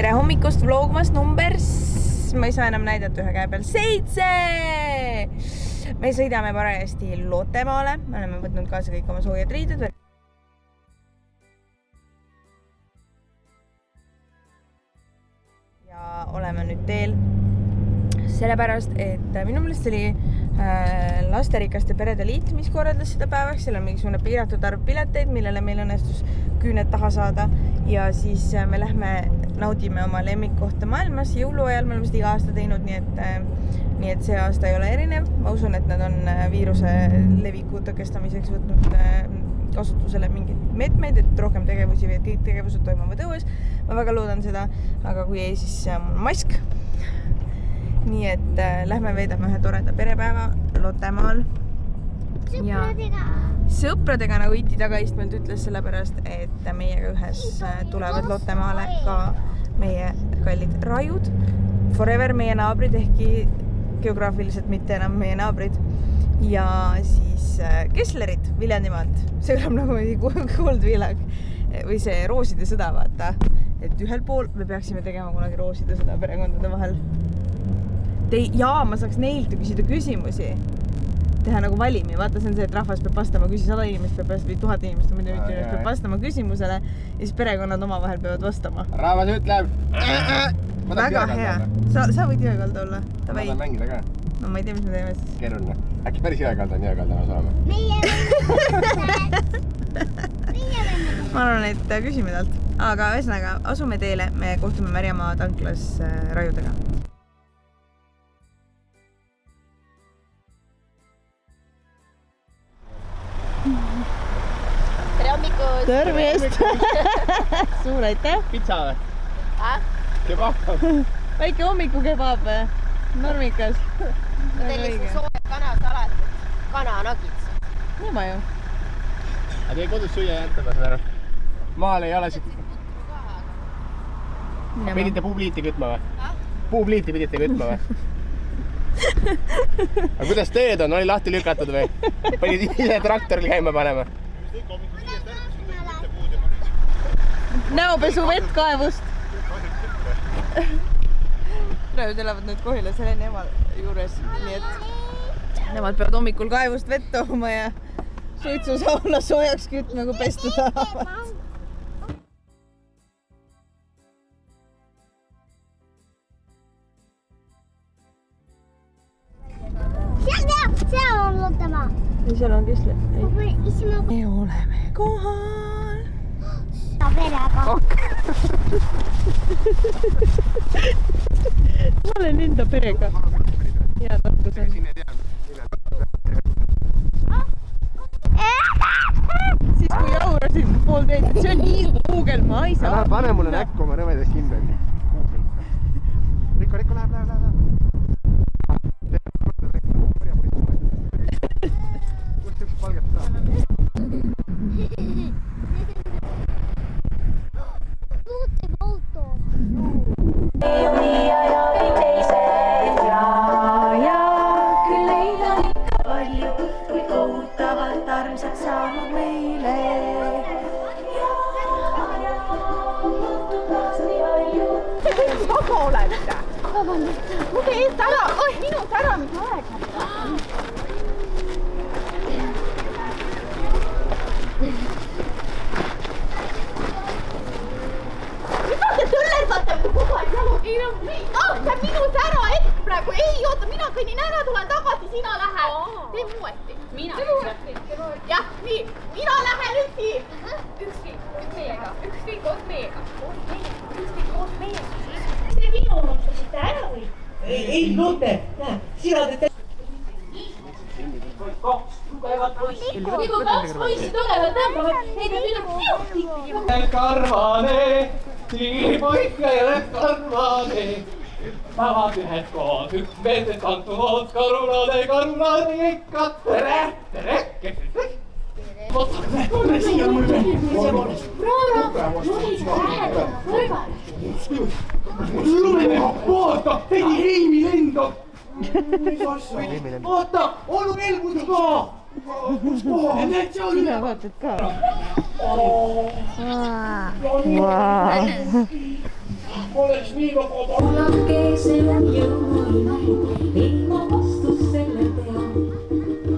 tere hommikust, vlogmas number, ma ei saa enam näidata ühe käe peal, 7! Me sõidame parajasti Lottemaale, me oleme võtnud kaasa kõik oma soojad riided. Ja oleme nüüd teel sellepärast, et minu meelest oli lasterikaste perede liit, mis korraldas seda päevaks, seal on mingisugune piiratud arv pileteid, millele meil õnnestus küüned taha saada ja siis me lähme naudime oma lemmikkohta maailmas jõuluajal, me oleme seda iga aasta teinud, nii et see aasta ei ole erinev. Ma usun, et nad on viiruse leviku tõkestamiseks võtnud kasutusele mingeid meetmeid, et rohkem tegevusi või et kõik tegevused toimuvad õues. Ma väga loodan seda, aga kui ei, siis mask. Nii et lähme veedame ühe toreda perepäeva Lottemaal. Sõpradega, nagu Iti tagaistmelt ütles, sellepärast, et meiega ühes tulevad Lottemaale ka meie kallid rajud. Forever meie naabrid, ehkki geograafiliselt mitte enam meie naabrid. Ja siis Kesslerid Viljandimaalt. See kõlab nagu kuldvillag või see rooside sõda, vaata. Et ühel pool me peaksime tegema kunagi rooside sõda perekondade vahel. Jaa, ma saaks neilt küsida küsimusi. Teha nagu valimi. Vaata, see on see, et rahvas peab vastama 100 inimest või 1000 inimest peab vastama küsimusele ja siis perekonnad oma vahel peavad vastama. Rahvas ütleb! Väga hea. Sa võid jõekalda olla. Ma tahan mängida ka. No ma ei tea, mis me teeme siis. Keeruline. Äkki päris jõekalda on nõus olema? Ma arvan, et küsime talt. Aga ühesõnaga, asume teele. Me kohtume Märjamaa tanklas rajudega. Tere hommikust! Tervist! Suur aitäh! Pitsa või? Kebab? Väike hommikukebab või? Normikas. Tellisin sooja kanasalat, kananagits. Juba ju. Aga teie kodus süüa jätta, ma saan aru. Maal ei ole siit. Pidite puupliiti kütma või? Puupliiti pidite kütma või? Aga kuidas teed on? Oli lahti lükatud või? Panid ise traktoril käima panema? Näopesu vettkaevust. Rajud elavad nüüd Kohilas Heleni ema juures, nii et nemad peavad hommikul kaevust vett tooma ja suitsusauna soojaks kütma, kui pestu tahavad. Seal on Lottemaa. Ja seal on Kessler. Me oleme kohal. Verega. Ma olen enda perega. Hea tarkus on. Siis kui jaurasin pool teed, et see on nii kuugel, ma ei saa. Ära pane mulle näkku oma rõvedas kindel. Rikko, läheb. Kust üks palget saab? Luutev auto. Ja küll neid on ikka palju, kui kohutavalt armsad saanud meile. Vaba olete? Vabandust. Muge eest ära, minut ära, mis aeg. Mida te tõllerdate kogu aeg jalu? Jääb minut ära hetk praegu. Ei, oota, mina kõnnin ära, tulen tagasi, sina lähed. Tee muuesti. Mina üksi. Jah, nii. Mina lähen üksi. Üksi meiega. Üksi koos meiega. Üksi koos meiega. Mis te minu unustasite ära või? Ei, Lotte, näe, sina teed... Kaks tugevat poissi. Kui kaks poissi tugevat tõmbavad, neid on minu piutik. Karvane, tiilipoika ei ole karvane. Päevad üheskoos, üks meedet kantuvad karunade ikka. Tere! Tule siia mul veel. Lumemeha, vaata, tegi Heimi lendab. Mis asja? Vaata, onu elbud ka. Kus koha? Need seal üle. Vaatad ka. Oleks mikrofon. Kullakkeesel jõuluime, ilma vastus selle teo.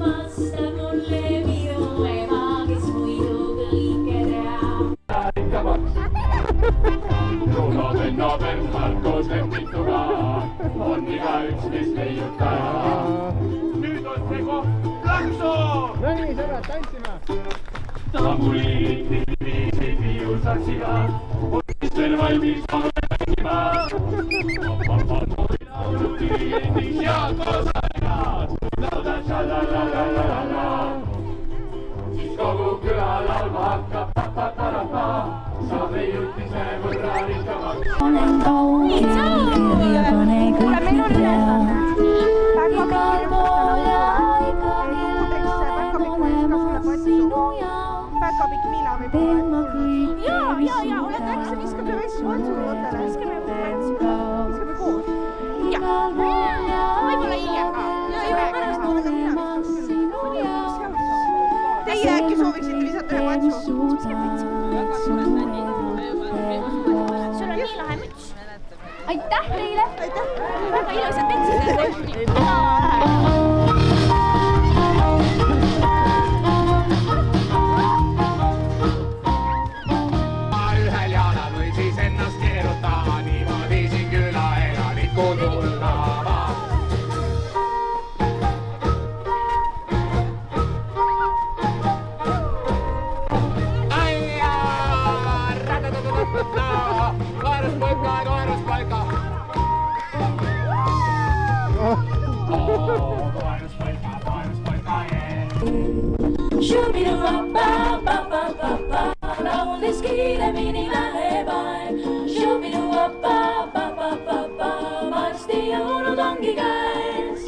Vasta mulle minu ema, kes muidu kõike teab. Naaber, koos lepituga on igaüks, kes leiutaja. Nüüd on see koht laksoon! No nii, sõbrad, tantsime! Tambuliid, viisid, viiusatsiga, on mis veel valmis mängima. Laulu dirigendis ja koosajad, laudan šalalalala. Siis kogu küla laulma hakkab papatarapa, saab leiutise võrra rikkamaks. Olen kaugel ja pane kõik need tead. Igal pool ja ikkagi olemas sinu jaoks. Päkapikk Miila või Teen ma kõike, ja, mis oled äkki, viskame vessu otsu, viskame koos. igal pool ja Võib-olla hiljem ka. olemas sinu jaoks. Teie äkki sooviksite visata ühe patsu? Sul on nii lahe müts. Aitäh teile. Väga ilusad mütsid. Ühel jalal või siis ennast keerutada, niimoodi siin küla elaniku tunnava. Aia, ratatatatatata, koeruspolka, koeruspolka. Koeruspolka, jee. Shubidu-wap-pa-pa-pa-pa-pa, lauldes kiiremini läheb aeg. Shubidu-wap-pa-pa-pa-pa-pa, varsti jõulud ongi käes.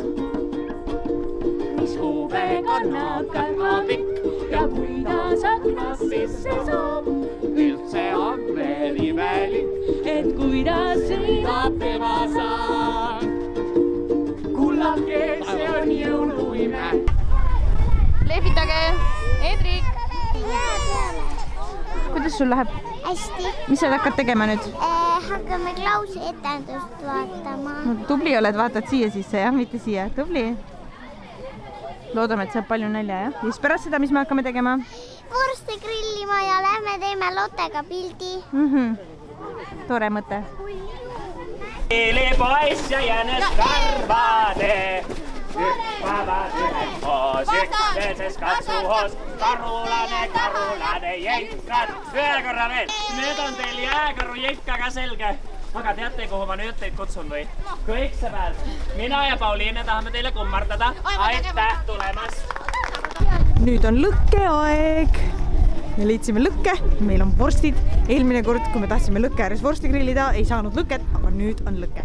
Mis huve kannab kärbapikk ja kuidas aknast sisse soob. Üldse on veel imelik, Et kuidas sõidab tema saan. Kullake, see on jõuluime. Lehvitage, Hendrik, kuidas sul läheb? Hästi. Mis sa hakkad tegema nüüd? Hakkame Klausi etendust vaatama. No, tubli oled, vaatad siia sisse, jah, mitte siia. Tubli. Loodame, et saab palju nälja, jah? Ja siis pärast seda, mis me hakkame tegema? Vorsti grillima ja lähme teeme Lottega pildi. Tore mõte. Poiss ja jänes karvade, hüppavad üheskoos, üksteises katsuhoos. Karulane, jänkrad. Ühe korra veel. Nüüd on teil jääkaru jänka ka selge. Aga teate, kuhu ma nüüd teid kutsun või? Kõik sõbrad, mina ja Pauliine tahame teile kummardada. Aitäh tulemast! Nüüd on lõkkeaeg. Me leidsime lõkke, meil on vorstid. Eelmine kord, kui me tahtsime lõkke ääres vorsti grillida, ei saanud lõket, aga nüüd on lõke.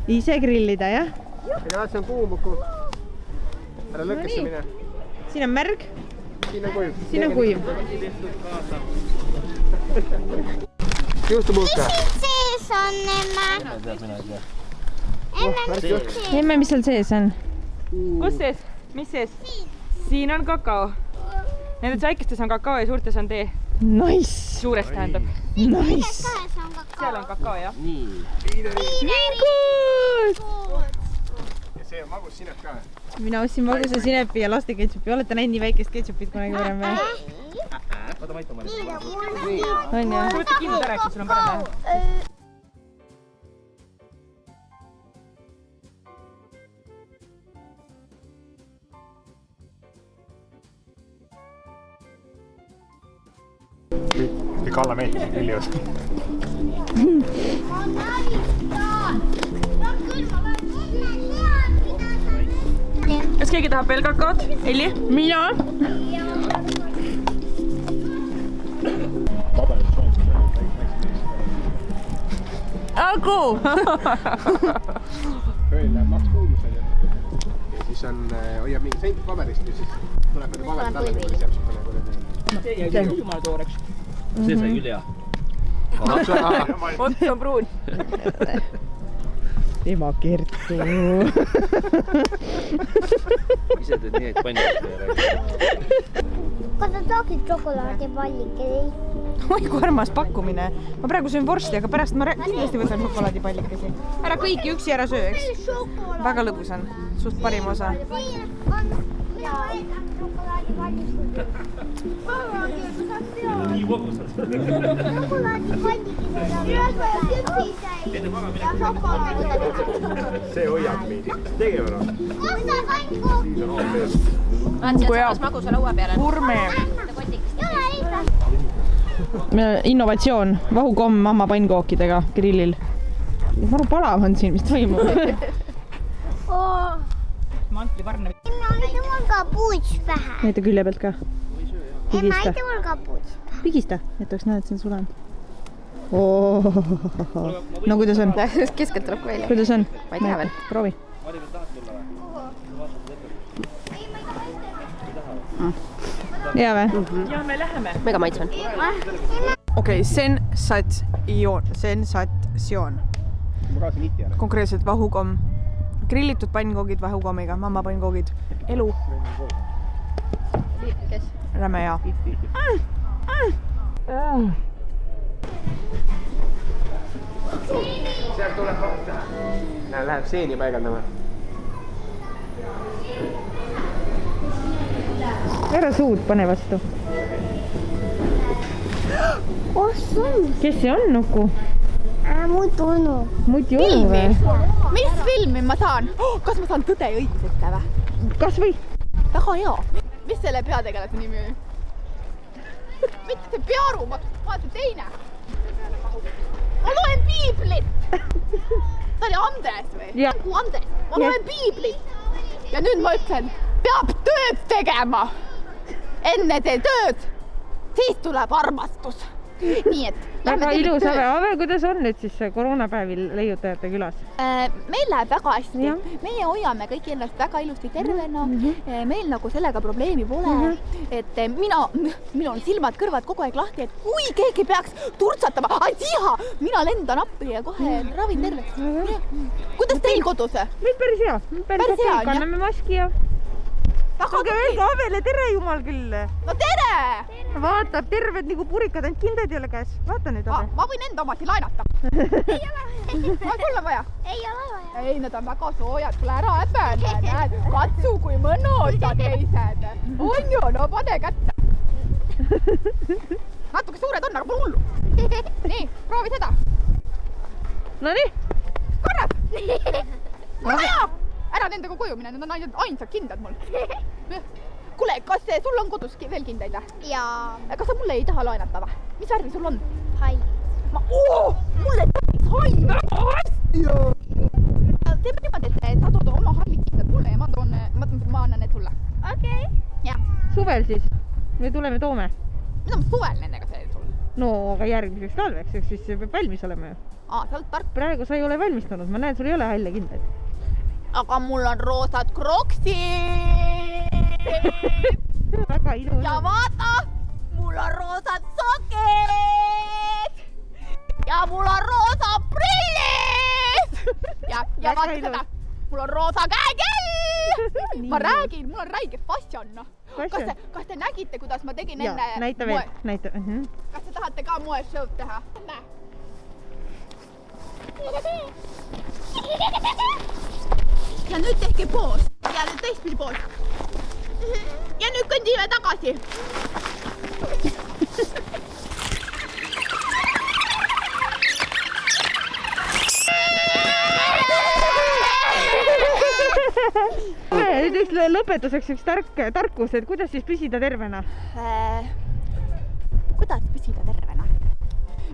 Ise grillida, jah? Ei vaat, see on kuumuku. Ära lõkkesse mine. Siin on märg, Siin on kuiv. siin on kuiv. Juustupulka. Sees on emme. Emme, mis seal sees on? Kus sees? Mis sees? Siin on kakao. Nendes väikestes on kakao ja suurtes on tee. Nice! Suurest tähendab. Nice! Seal on kakao, jah? Nii. Nii good! Ja see on magus sinep ka. Mina ostsin magusa sinepi ja laste ketšupi. Olete näinud nii väikest ketšupit kunagi varem või? Oota, ma aitan On jah? Võta kindlalt ära, kui sul on parem teha. Kõik alla meeldib, Villius. Kas keegi tahab veel kakaot? Elli? Mina? Aku! Ööl läheb maks kuulmusel ja siis on, hoiab mingi seint paberist ja siis tuleb need paberid alla, kui seab siukene kuradi. See jäi küll jumala tooreks. See sai küll hea. Ots on pruun. ema Kertu. Ise teed nii, et pannid ei räägi. Kas sa tahaksid šokolaadipallikesi? Oi, kui armas pakkumine. Ma praegu söön vorsti, aga pärast ma kindlasti võtan šokolaadipallikesi. Ära kõiki üksi ära söö, eks? Väga lõbus on. Suht parim osa. Nii võbusad. See hoiab meid. Tegeme ära. Vaat sealt magusa laua peale. Purme. Innovatsioon. Vahukomm mamma pannkookidega grillil. Maru palav on siin, mis toimub. Mantli varne. Näita mul kapuuts pähe. Näita külje pealt ka. Pigista. Näita mul kapuuts pähe. Pigista, et oleks näed, see on sulenud. No kuidas on? Keskelt tuleb välja. Kuidas on? Ma ei tea veel. Proovi. Hea või? Ja me läheme. Mega maitsvan. Okei, sensatsioon. Ma kaasin iti ära. Konkreetselt vahukomm. Grillitud pannkoogid vahukommiga, mamma pannkoogid. Elu. Kes? Räme hea. Sealt tuleb rohkem. Läheb seeni paigaldama. Ära suud pane vastu. Kes see on, Nuku? Muidu onu. Muidu onu või? Mis filmi ma saan? Kas ma saan Tõde ja õiguseta või? Kas või? Väga hea. Mis selle peategelase nimi oli? Mitte see Pearu, ma vaatan teine. Ma loen piiblit. Ta oli Andres või? Andres. Ma loen piiblit. Ja nüüd ma ütlen, peab tööd tegema. Enne tee tööd, siis tuleb armastus. Nii et väga ilus, Ave, kuidas on nüüd siis koroonapäevil leiutajate külas? Meil läheb väga hästi. Meie hoiame kõik ennast väga ilusti tervena. Meil nagu sellega probleemi pole. Et minul on silmad, kõrvad kogu aeg lahti, et kui keegi peaks turtsatama, mina lendan appi ja kohe ravin terveks. Kuidas teil kodus? Meil päris hea. Päris hea on, kanname maski ja... Aga öelge Avele tere jumal küll. No tere! Vaatab terved nagu purikad, ainult kindad ei ole käes. Vaata nüüd, Ave. Ma võin enda omati laenata. Ei ole. Sul on vaja? Ei ole vaja. Ei, need on väga soojad. Tule ära häbene. Näed, katsu kui mõnusa teised. On ju, no pane kätte. Natuke suured on, aga pole hullu. Nii, proovi seda. No nii. Korrab. Vaja! Ära nendega koju mine, need on ainsad kindad mul. Kuule, kas sul on kodus veel kindaid või? Jaa. Kas sa mulle ei taha laenata või? Mis värvi sul on? Hai. Mulle täpis hai väga hästi. Teeme niimoodi, et sa tood oma hallid kindad mulle ja ma annan need sulle. Okei. Jah. Suvel siis? Või tuleme toome? Mida ma suvel nendega teen sulle? No, aga järgmiseks talveks, eks siis peab valmis olema ju. Sa oled tark. Praegu sa ei ole valmistanud, ma näen, sul ei ole halle kindaid. Aga mul on roosad kroksid. Väga ilus. Ja vaata, mul on roosad sokid. Ja mul on roosa prillid. Ja vaata seda, mul on roosa käekell. Ma räägin, mul on räige fashion. Kas te nägite, kuidas ma tegin enne? Näita veel, näita. Kas te tahate ka moeshow'd teha? Ja nüüd tehke poos. Ja nüüd teistpidi poos. Ja nüüd kõndime tagasi. Nüüd lõpetuseks üks tarkus, et kuidas siis püsida tervena? Kuidas püsida tervena?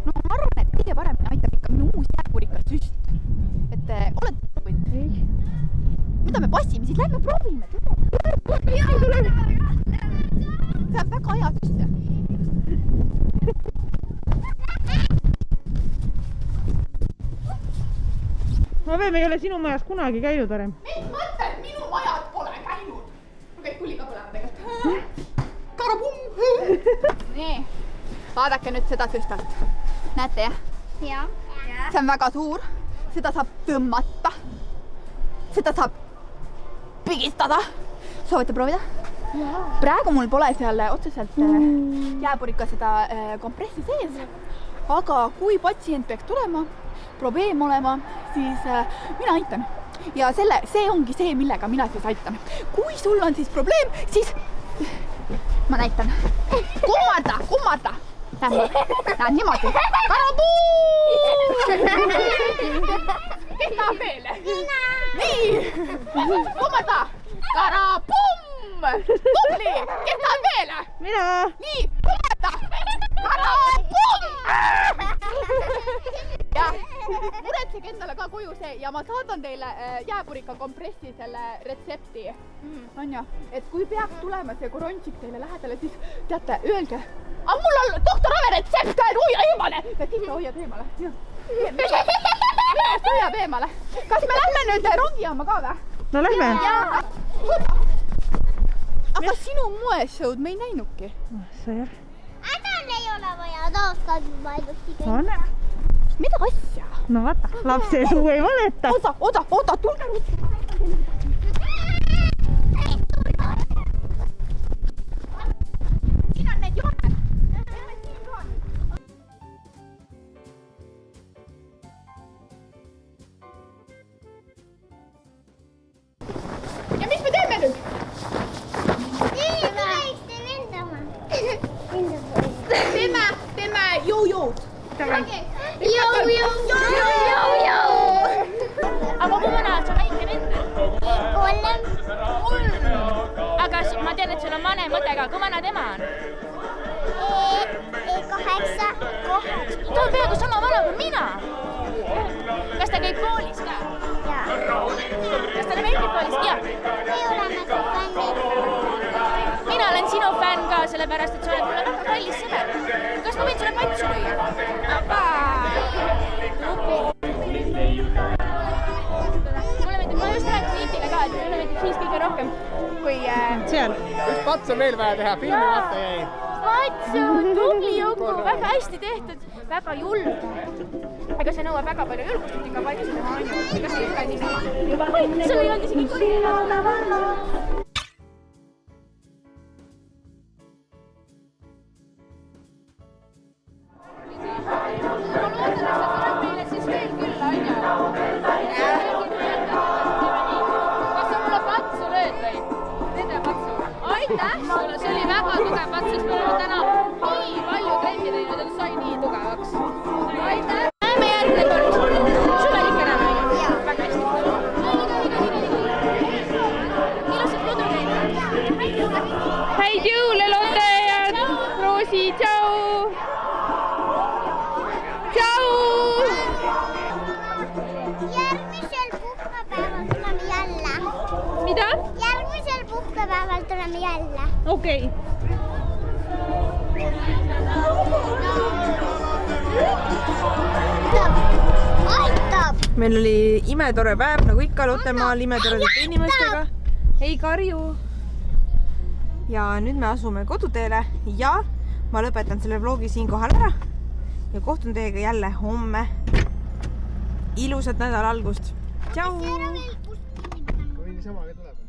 No ma arvan, et kõige paremini aitab ikka minu uus jääpurikas süst. Et olete proovinud? Mida me passime, siis lähme proovime. See on väga hea süst. Ma me ei ole sinu majas kunagi käinud varem. Mis mõttes minu majad pole käinud? Okei, tuli ka põlema tegelikult. Karabum! Nii, vaadake nüüd seda süstalt. Näete jah? Jah. See on väga suur. Seda saab tõmmata. seda saab pigistada. Soovite proovida? Praegu mul pole seal otseselt jääpurika seda kompressi sees, aga kui patsient peaks tulema, probleem olema, siis mina aitan. Ja see ongi see, millega mina siis aitan. Kui sul on siis probleem, siis ma näitan. Kummarda. Näed niimoodi. Karapuu! Kes tahab veel? Nii. Kummarda. Karapumm! Tubli! Kes tahab veel? Mina! Nii, kummarda! Karapumm! Ja muretsege endale ka koju see ja ma saadan teile jääpurika kompressi selle retsepti. On ju, et kui peaks tulema see korontsik teile lähedale, siis teate, öelge. Aga mul on doktor Ave retsept, hoia eemale! Ja siis sa hoiad eemale. Hoiab eemale. Kas me lähme nüüd rongijaama ka või? No lähme. Aga sinu moeshow'd me ei näinudki. Sõja. Enam ei ole vaja taaskasvumaidusti käia. On. Mida asja? No vaata, lapse suu ei valeta. Oota, tulge ruttu. Siin on need jooned. Ja mis me teeme nüüd? Nii, võiksite lendama. Teeme jõu-jõud. Jõu. Aga kui vana on su väike vend? 3. Aga ma tean, et sul on vanem õde ka. Kui vana tema on? 8. Ta on peaaegu sama vana kui mina. Kas ta käib koolis ka? Jaa. Kas talle meeldib koolis? Jaa. Me oleme su fännid. Mina olen sinu fänn ka, sellepärast, et sa oled mulle väga kallis sõber. Kas ma võin sulle patsu lüüa? Mulle meeldib, ma just rääkisin Iitile ka, et mulle meeldib siis kõige rohkem kui... Seal. Üks pats on veel vaja teha, filmi vaata jäi. Patsu, tubli Juku, väga hästi tehtud, väga julge. Aga see nõuab väga palju julgust, et ikka patsu teha on ju. Ega see ikka niisama. Sul ei olnud isegi kuri. Aitäh sulle, see oli väga tugev pats, sest me oleme täna nii palju trenni teinud, et sai nii tugevaks. Aitäh! Näeme järgmine kord. Suvel ikka näeme. Väga hästi. Ilusad kodukäid. Häid jõule, Lotte ja Roosi, tšau! Tšau! Järgmisel puhkepäeval tuleme jälle. Mida? Järgmisel puhkepäeval tuleme jälle. Okei. Aitab! Meil oli imetore päev, nagu ikka Lottemaal imetorede inimestega. Ei karju. Ja nüüd me asume koduteele ja ma lõpetan selle vlogi siinkohal ära. Ja kohtun teiega jälle homme. Ilusat nädala algust. Tšau! Või niisama ka tuleb.